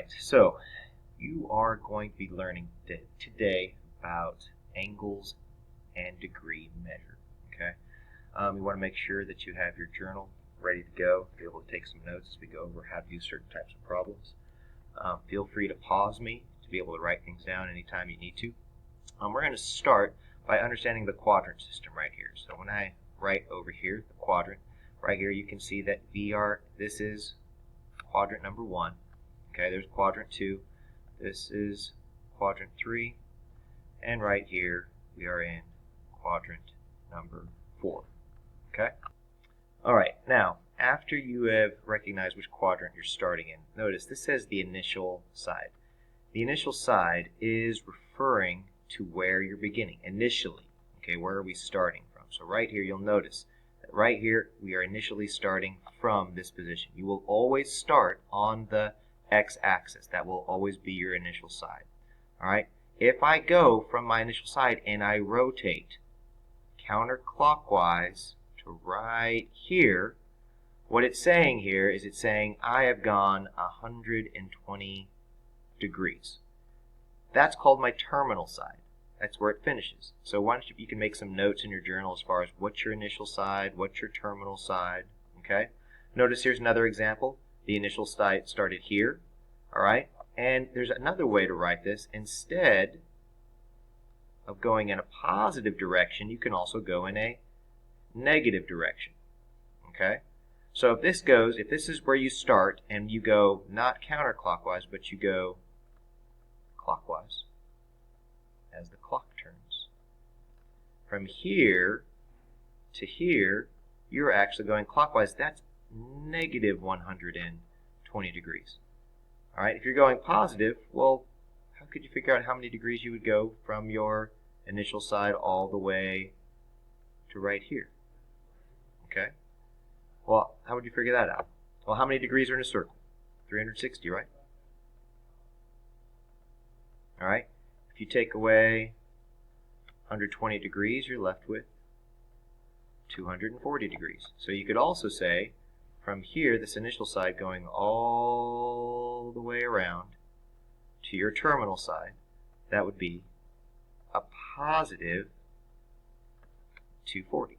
Alright, so you are going to be learning today about angles and degree measure. Okay, you want to make sure that you have your journal ready to go, be able to take some notes as we go over how to do certain types of problems. Feel free to pause me to be able to write things down anytime you need to. We're going to start by understanding the quadrant system right here. So when I write over here, the quadrant, right here you can see that this is quadrant number 1. Okay, there's quadrant 2. This is quadrant 3. And right here we are in quadrant number 4. Okay? Alright, now after you have recognized which quadrant you're starting in, notice this says the initial side. The initial side is referring to where you're beginning, initially. Okay, where are we starting from? So right here you'll notice that right here we are initially starting from this position. You will always start on the x-axis. That will always be your initial side. Alright, if I go from my initial side and I rotate counterclockwise to right here, what it's saying here is it's saying I have gone 120 degrees. That's called my terminal side. That's where it finishes. So why don't you can make some notes in your journal as far as what's your initial side, what's your terminal side. Okay? Notice here's another example. The initial side started here. Alright? And there's another way to write this. Instead of going in a positive direction, you can also go in a negative direction. Okay? So if this is where you start and you go not counterclockwise, but you go clockwise as the clock turns. From here to here, you're actually going clockwise. That's negative 120 degrees. Alright, if you're going positive, well, how could you figure out how many degrees you would go from your initial side all the way to right here? Okay? Well, how would you figure that out? Well, how many degrees are in a circle? 360, right? Alright, if you take away 120 degrees, you're left with 240 degrees. So you could also say, from here, this initial side going all the way around to your terminal side, that would be a positive 240.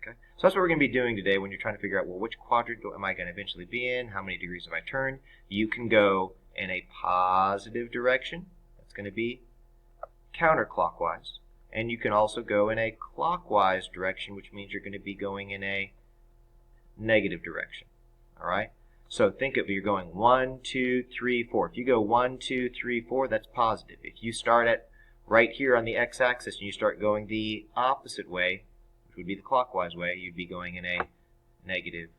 Okay? So that's what we're going to be doing today when you're trying to figure out, well, which quadrant am I going to eventually be in? How many degrees have I turned? You can go in a positive direction. That's going to be counterclockwise. And you can also go in a clockwise direction, which means you're going to be going in a negative direction. Alright? So think of you're going 1, 2, 3, 4. If you go 1, 2, 3, 4, that's positive. If you start at right here on the x-axis and you start going the opposite way, which would be the clockwise way, you'd be going in a negative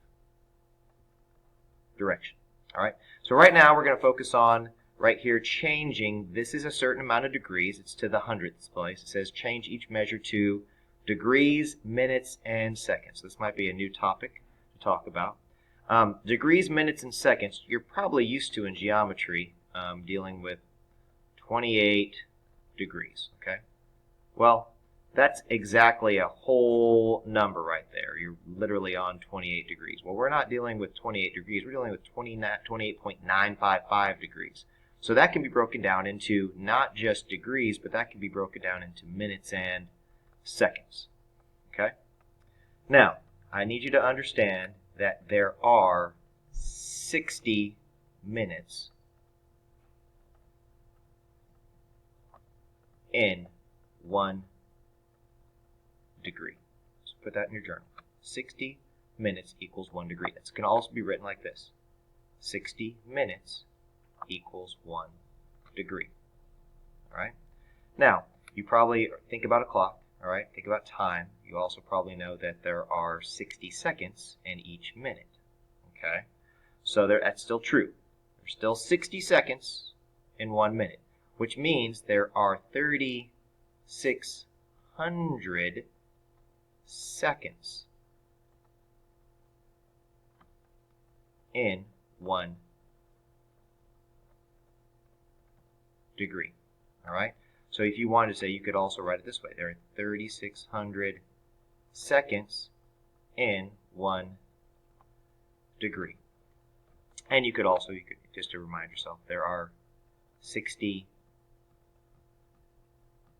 direction. Alright? So right now we're going to focus on right here changing. This is a certain amount of degrees. It's to the hundredths place. It says change each measure to degrees, minutes, and seconds. This might be a new topic to talk about. Degrees, minutes, and seconds you're probably used to in geometry, dealing with 28 degrees. Okay? Well, that's exactly a whole number right there. You're literally on 28 degrees. Well, we're not dealing with 28 degrees. We're dealing with 28.955 degrees. So that can be broken down into not just degrees, but that can be broken down into minutes and seconds. Okay? Now, I need you to understand that there are 60 minutes in 1 degree. So put that in your journal. 60 minutes equals 1 degree. That can also be written like this. 60 minutes equals 1 degree. Alright? Now, you probably think about a clock. Alright? Think about time. You also probably know that there are 60 seconds in each minute. Okay? So that's still true. There's still 60 seconds in 1 minute, which means there are 3,600 seconds in 1 degree. Alright? So if you wanted to say, you could also write it this way. There are 3,600 seconds in 1 degree. And you could just to remind yourself, there are 60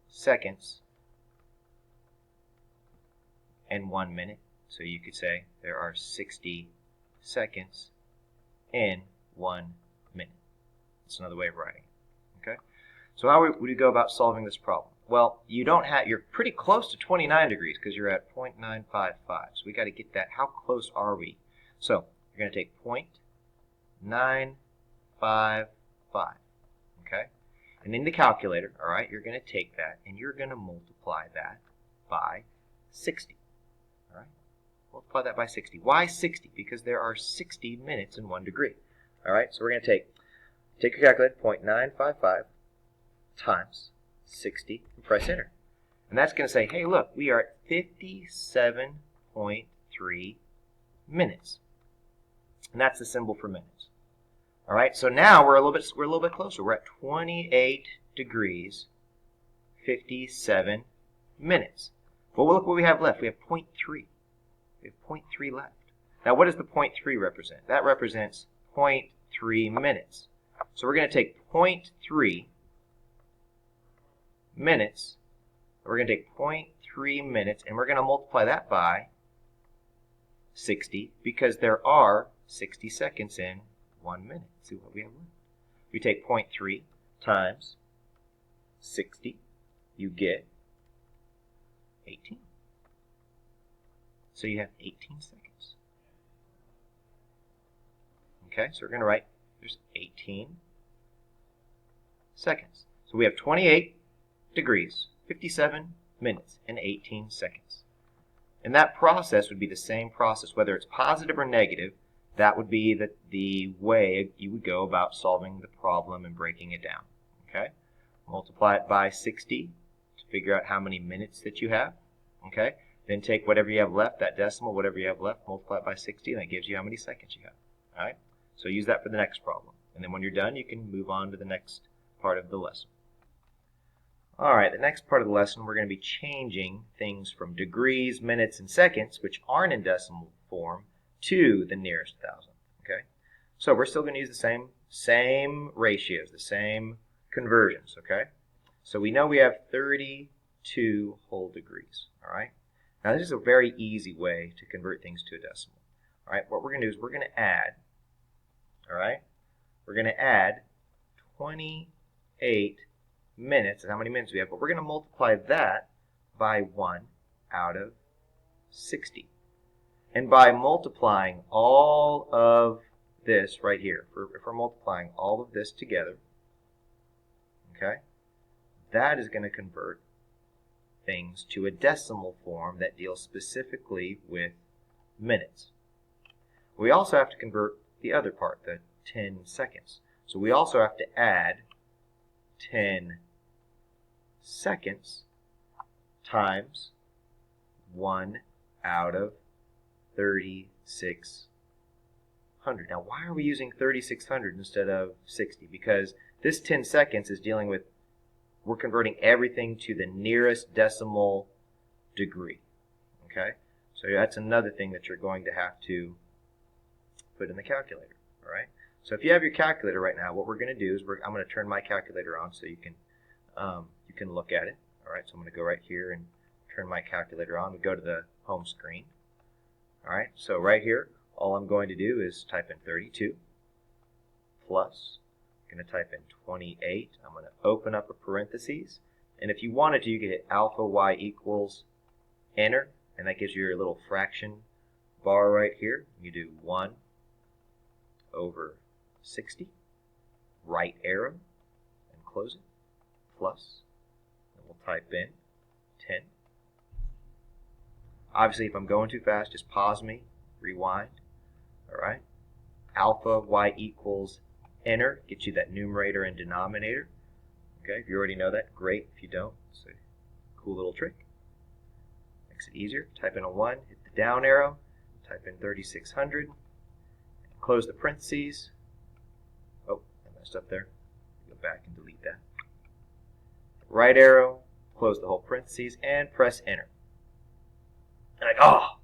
seconds and 1 minute. So you could say there are 60 seconds in 1 minute. That's another way of writing it. Okay? So how would you go about solving this problem? Well, you're pretty close to 29 degrees because you're at 0.955. So we got to get that. How close are we? So you're going to take 0.955. Okay? And in the calculator, all right, you're going to take that and you're going to multiply that by 60. All right? Multiply that by 60. Why 60? Because there are 60 minutes in 1 degree. All right? So we're going to take your calculator, 0.955 times 60, and press enter. And that's going to say, hey, look, we are at 57.3 minutes. And that's the symbol for minutes. All right, so now we're a little bit closer. We're at 28 degrees, 57 minutes. Well, look what we have left. We have 0.3. We have 0.3 left. Now, what does the 0.3 represent? That represents 0.3 minutes. So we're going to take 0.3 minutes. We're going to take 0.3 minutes, and we're going to multiply that by 60 because there are 60 seconds in 1 minute. See what we have left. We take 0.3 times 60. You get 18. So you have 18 seconds. Okay, so we're going to write there's 18 seconds. So we have 28 degrees, 57 minutes, and 18 seconds. And that process would be the same process, whether it's positive or negative. That would be the way you would go about solving the problem and breaking it down. Okay? Multiply it by 60 to figure out how many minutes that you have. Okay? Then take whatever you have left, that decimal, whatever you have left, multiply it by 60, and that gives you how many seconds you have. All right? So use that for the next problem. And then when you're done, you can move on to the next part of the lesson. All right, the next part of the lesson, we're going to be changing things from degrees, minutes, and seconds, which aren't in decimal form, to the nearest thousandth. Okay? So we're still going to use the same ratios, the same conversions. Okay? So we know we have 32 whole degrees. All right? Now this is a very easy way to convert things to a decimal. All right? What we're going to do is we're going to add. All right? We're going to add 28 minutes. That's how many minutes we have. But we're going to multiply that by 1 out of 60. And by multiplying all of this right here, if we're multiplying all of this together, okay, that is going to convert things to a decimal form that deals specifically with minutes. We also have to convert the other part, the 10 seconds. So we also have to add 10 seconds times 1 out of 3,600. Now, why are we using 3,600 instead of 60? Because this 10 seconds is dealing with, we're converting everything to the nearest decimal degree. Okay? So that's another thing that you're going to have to put in the calculator. All right? So if you have your calculator right now, what we're going to do is I'm going to turn my calculator on so you can look at it. All right? So I'm going to go right here and turn my calculator on. We go to the home screen. All right? So right here, all I'm going to do is type in 32 plus. I'm going to type in 28. I'm going to open up a parentheses. And if you wanted to, you could hit alpha y equals enter. And that gives you your little fraction bar right here. You do 1 over 60, right arrow, and close it, plus, and we'll type in 10. Obviously, if I'm going too fast, just pause me, rewind, all right? Alpha y equals enter, gets you that numerator and denominator. Okay, if you already know that, great. If you don't, it's a cool little trick. Makes it easier. Type in a 1, hit the down arrow, type in 3,600, close the parentheses. Oh, I messed up there. Go back and delete that. Right arrow, close the whole parentheses, and press enter. And like, oh,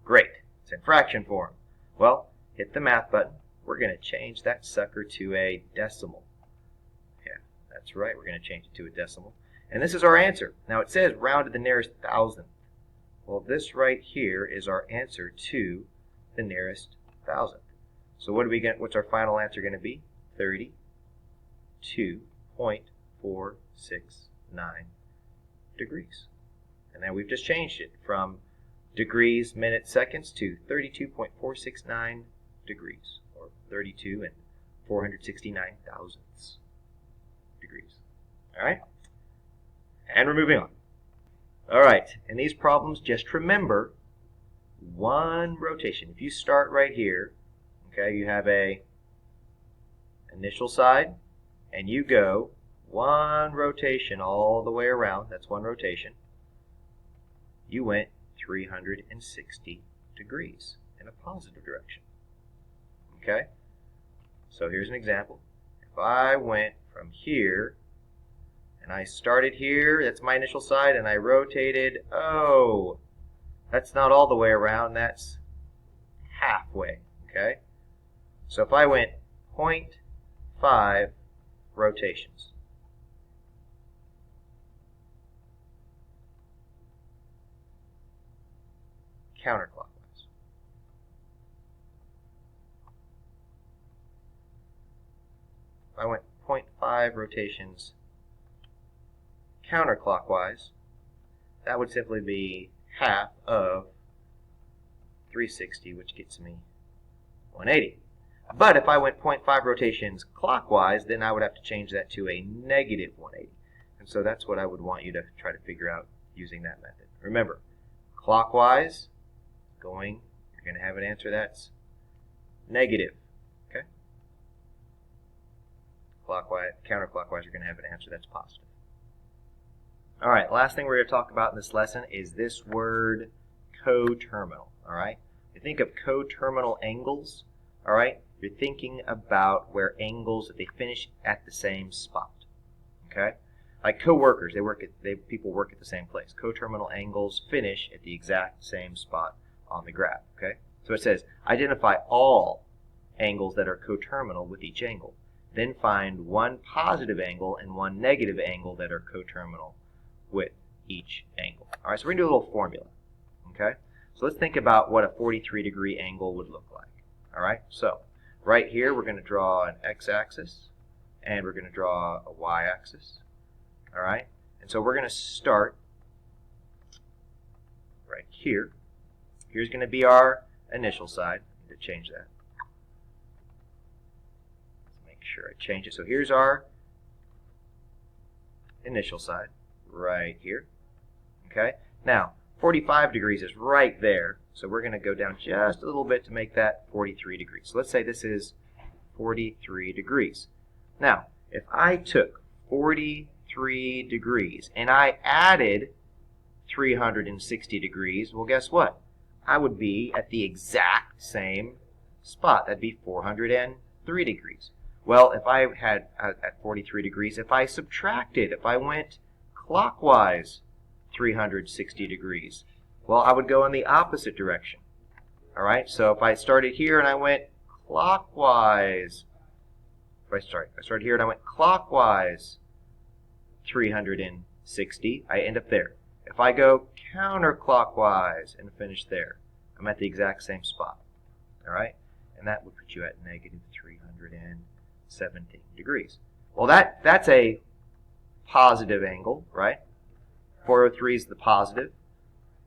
great, it's in fraction form. Well, hit the math button, we're going to change that sucker to a decimal. Yeah, that's right, we're going to change it to a decimal. And this is our answer. Now it says round to the nearest thousandth. Well, this right here is our answer to the nearest thousandth. So what do we get? What's our final answer going to be? 32.469 degrees. And then we've just changed it from degrees, minutes, seconds to 32.469 degrees, or 32 and 469 thousandths degrees. All right? And we're moving on. All right, in these problems, just remember one rotation. If you start right here, okay, you have a initial side, and you go one rotation all the way around. That's one rotation. You went 360 degrees in a positive direction. Okay? So here's an example. If I went from here, and I started here, that's my initial side, and I rotated, oh, that's not all the way around, that's halfway, okay? So if I went 0.5 rotations, counterclockwise, if I went 0.5 rotations counterclockwise, that would simply be half of 360, which gets me 180. But if I went 0.5 rotations clockwise, then I would have to change that to a negative 180. And so that's what I would want you to try to figure out using that method. Remember, clockwise, you're going to have an answer that's negative. Okay? Clockwise, counterclockwise, you're going to have an answer that's positive. All right, last thing we're going to talk about in this lesson is this word coterminal. All right? You think of coterminal angles. All right? You're thinking about where angles that they finish at the same spot. Okay? Like co-workers, people work at the same place. Coterminal angles finish at the exact same spot on the graph. Okay? So it says identify all angles that are coterminal with each angle. Then find one positive angle and one negative angle that are coterminal with each angle. All right, so we're going to do a little formula. Okay? So let's think about what a 43-degree angle would look like. All right? So right here we're going to draw an x-axis and we're going to draw a y-axis. All right? And so we're going to start right here. Here's going to be our initial side. I need to change that. Let's make sure I change it. So here's our initial side right here. Okay? Now, 45 degrees is right there, so we're going to go down just a little bit to make that 43 degrees. So let's say this is 43 degrees. Now, if I took 43 degrees and I added 360 degrees, well, guess what? I would be at the exact same spot. That'd be 403 degrees. Well, if I had at 43 degrees, if I went clockwise 360 degrees, well, I would go in the opposite direction. All right, so if I started here and I went clockwise, I started here and I went clockwise 360, I end up there. If I go counterclockwise and finish there, I'm at the exact same spot. All right, and that would put you at negative 317 degrees. Well, that's a positive angle, right? 403 is the positive.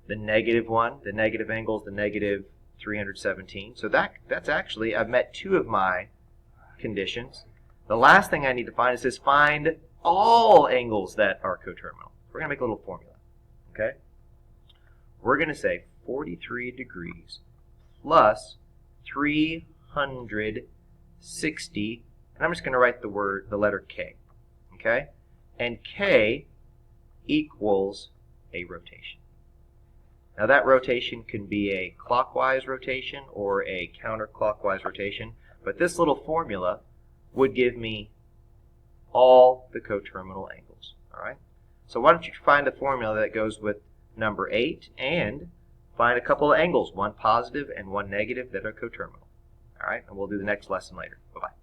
The negative one, the negative angle is the negative 317. So that's actually, I've met two of my conditions. The last thing I need to find is find all angles that are coterminal. We're going to make a little formula. Okay? We're going to say 43 degrees plus 360, and I'm just going to write the letter K. Okay? And K equals a rotation. Now that rotation can be a clockwise rotation or a counterclockwise rotation, but this little formula would give me all the coterminal angles. All right? So why don't you find a formula that goes with number 8 and find a couple of angles, one positive and one negative, that are coterminal. All right, and we'll do the next lesson later. Bye-bye.